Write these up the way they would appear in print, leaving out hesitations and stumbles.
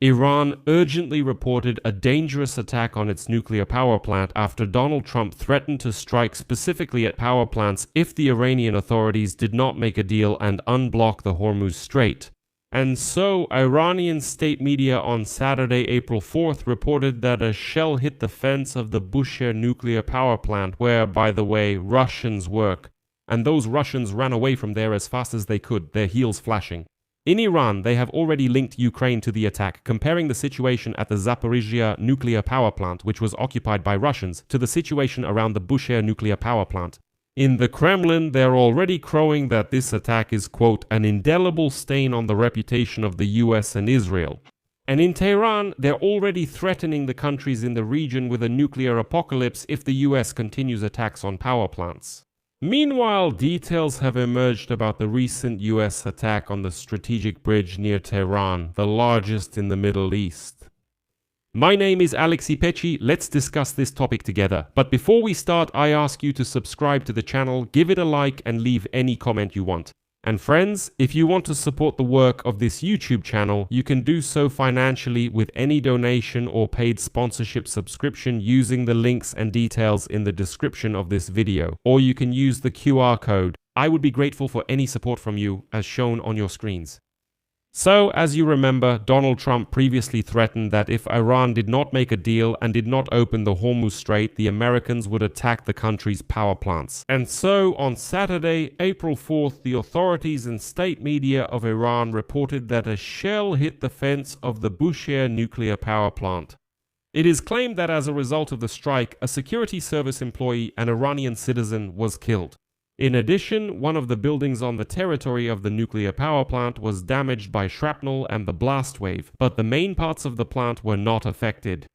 Iran urgently reported a dangerous attack on its nuclear power plant after Donald Trump threatened to strike specifically at power plants if the Iranian authorities did not make a deal and unblock the Hormuz Strait. And so, Iranian state media on Saturday, April 4th, reported that a shell hit the fence of the Bushehr nuclear power plant where, by the way, Russians work. And those Russians ran away from there as fast as they could, their heels flashing. In Iran, they have already linked Ukraine to the attack, comparing the situation at the Zaporizhzhia nuclear power plant, which was occupied by Russians, to the situation around the Bushehr nuclear power plant. In the Kremlin, they're already crowing that this attack is, quote, an indelible stain on the reputation of the US and Israel. And in Tehran, they're already threatening the countries in the region with a nuclear apocalypse if the US continues attacks on power plants. Meanwhile, details have emerged about the recent US attack on the strategic bridge near Tehran, the largest in the Middle East. My name is Alexei Pechi, let's discuss this topic together. But before we start, I ask you to subscribe to the channel, give it a like and leave any comment you want. And friends, if you want to support the work of this YouTube channel, you can do so financially with any donation or paid sponsorship subscription using the links and details in the description of this video. Or you can use the QR code. I would be grateful for any support from you, as shown on your screens. So, as you remember, Donald Trump previously threatened that if Iran did not make a deal and did not open the Hormuz Strait, the Americans would attack the country's power plants. And so, on Saturday, April 4th, the authorities and state media of Iran reported that a shell hit the fence of the Bushehr nuclear power plant. It is claimed that as a result of the strike, a security service employee, an Iranian citizen, was killed. In addition, one of the buildings on the territory of the nuclear power plant was damaged by shrapnel and the blast wave, but the main parts of the plant were not affected.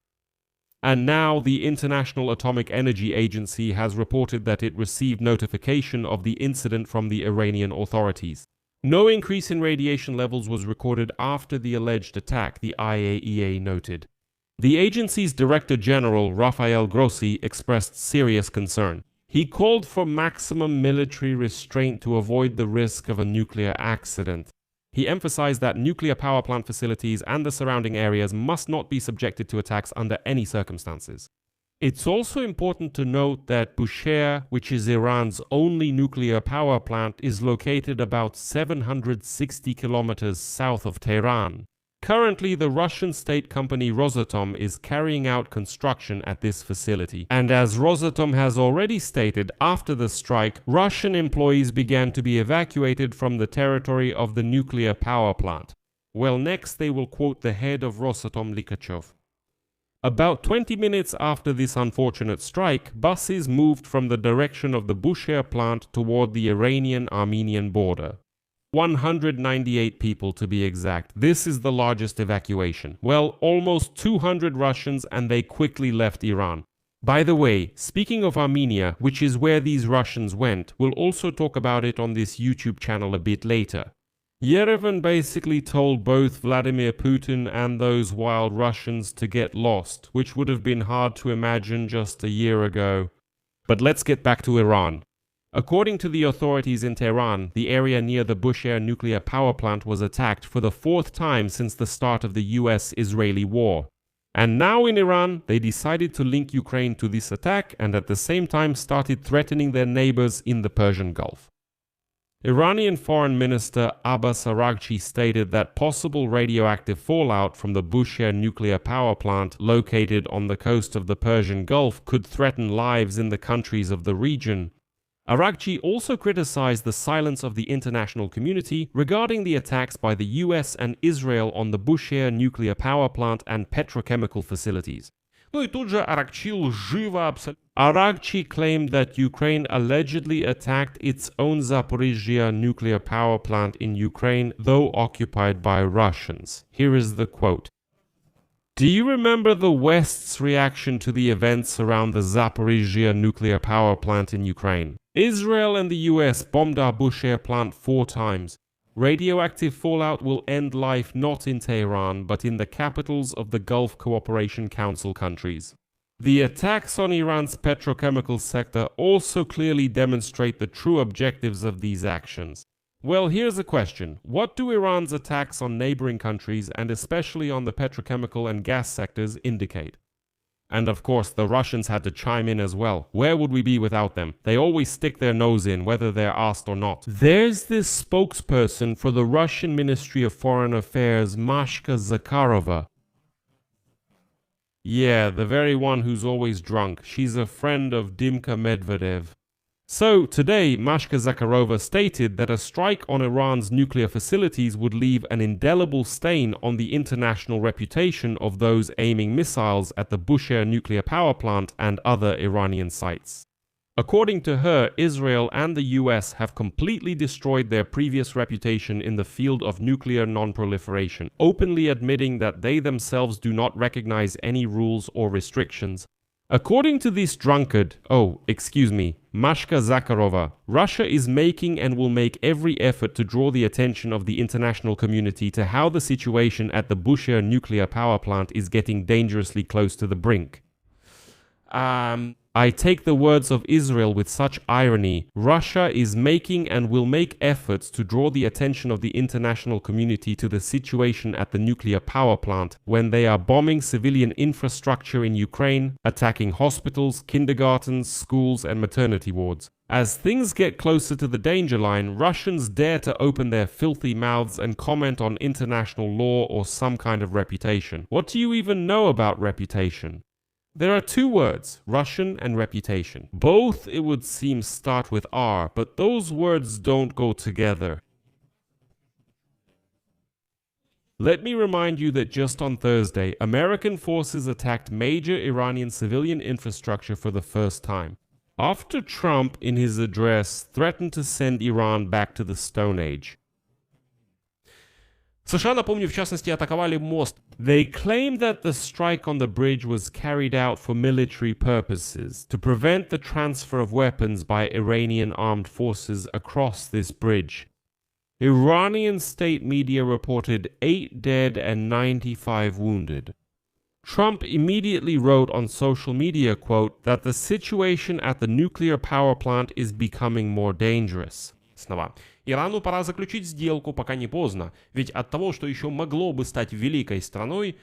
And now the International Atomic Energy Agency has reported that it received notification of the incident from the Iranian authorities. No increase in radiation levels was recorded after the alleged attack, the IAEA noted. The agency's Director General, Rafael Grossi, expressed serious concern. He called for maximum military restraint to avoid the risk of a nuclear accident. He emphasized that nuclear power plant facilities and the surrounding areas must not be subjected to attacks under any circumstances. It's also important to note that Bushehr, which is Iran's only nuclear power plant, is located about 760 kilometers south of Tehran. Currently, the Russian state company Rosatom is carrying out construction at this facility. And as Rosatom has already stated, after the strike, Russian employees began to be evacuated from the territory of the nuclear power plant. Well, next they will quote the head of Rosatom, Likachov. About 20 minutes after this unfortunate strike, buses moved from the direction of the Bushehr plant toward the Iranian-Armenian border. 198 people to be exact. This is the largest evacuation. Well, almost 200 Russians, and they quickly left Iran. By the way, speaking of Armenia, which is where these Russians went, we'll also talk about it on this YouTube channel a bit later. Yerevan basically told both Vladimir Putin and those wild Russians to get lost, which would have been hard to imagine just a year ago. But let's get back to Iran. According to the authorities in Tehran, the area near the Bushehr nuclear power plant was attacked for the fourth time since the start of the US-Israeli war. And now in Iran, they decided to link Ukraine to this attack and at the same time started threatening their neighbors in the Persian Gulf. Iranian Foreign Minister Abbas Araghchi stated that possible radioactive fallout from the Bushehr nuclear power plant located on the coast of the Persian Gulf could threaten lives in the countries of the region. Araghchi also criticized the silence of the international community regarding the attacks by the US and Israel on the Bushehr nuclear power plant and petrochemical facilities. Araghchi claimed that Ukraine allegedly attacked its own Zaporizhzhia nuclear power plant in Ukraine, though occupied by Russians. Here is the quote. Do you remember the West's reaction to the events around the Zaporizhzhia nuclear power plant in Ukraine? Israel and the US bombed our Bushehr plant 4 times. Radioactive fallout will end life not in Tehran, but in the capitals of the Gulf Cooperation Council countries. The attacks on Iran's petrochemical sector also clearly demonstrate the true objectives of these actions. Well, here's a question. What do Iran's attacks on neighboring countries, and especially on the petrochemical and gas sectors, indicate? And of course, the Russians had to chime in as well. Where would we be without them? They always stick their nose in, whether they're asked or not. There's this spokesperson for the Russian Ministry of Foreign Affairs, Mashka Zakharova. Yeah, the very one who's always drunk. She's a friend of Dimka Medvedev. So, today, Mashka Zakharova stated that a strike on Iran's nuclear facilities would leave an indelible stain on the international reputation of those aiming missiles at the Bushehr nuclear power plant and other Iranian sites. According to her, Israel and the US have completely destroyed their previous reputation in the field of nuclear non-proliferation, openly admitting that they themselves do not recognize any rules or restrictions. According to this drunkard, Mashka Zakharova, Russia is making and will make every effort to draw the attention of the international community to how the situation at the Bushehr nuclear power plant is getting dangerously close to the brink. I take the words of Israel with such irony. Russia is making and will make efforts to draw the attention of the international community to the situation at the nuclear power plant when they are bombing civilian infrastructure in Ukraine, attacking hospitals, kindergartens, schools, and maternity wards. As things get closer to the danger line, Russians dare to open their filthy mouths and comment on international law or some kind of reputation. What do you even know about reputation? There are two words, Russian and reputation. Both, it would seem, start with R, but those words don't go together. Let me remind you that just on Thursday, American forces attacked major Iranian civilian infrastructure for the first time, after Trump, in his address, threatened to send Iran back to the Stone Age. США, напомню, в частности, атаковали мост. They claim that the strike on the bridge was carried out for military purposes, to prevent the transfer of weapons by Iranian armed forces across this bridge. Iranian state media reported 8 dead and 95 wounded. Trump immediately wrote on social media, quote, that the situation at the nuclear power plant is becoming more dangerous. Снова. Ирану пора заключить сделку, пока не поздно, ведь от того, что еще могло бы стать великой страной...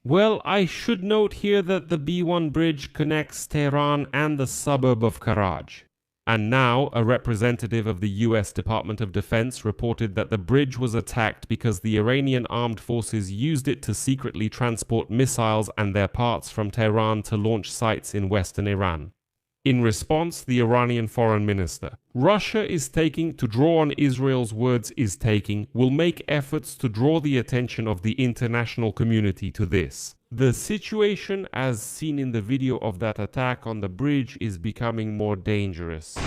Well, I should note here that the B1 bridge connects Tehran and the suburb of Karaj. And now, a representative of the US Department of Defense reported that the bridge was attacked because the Iranian armed forces used it to secretly transport missiles and their parts from Tehran to launch sites in western Iran. In response, the Iranian foreign minister, Russia is taking, to draw on Israel's words, will make efforts to draw the attention of the international community to this. The situation, as seen in the video of that attack on the bridge, is becoming more dangerous.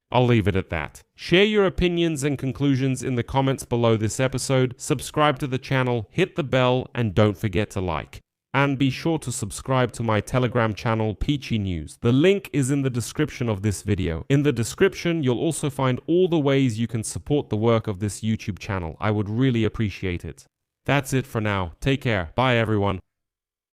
I'll leave it at that. Share your opinions and conclusions in the comments below this episode, subscribe to the channel, hit the bell, and don't forget to like. And be sure to subscribe to my Telegram channel, Peachy News. The link is in the description of this video. In the description, you'll also find all the ways you can support the work of this YouTube channel. I would really appreciate it. That's it for now. Take care. Bye, everyone.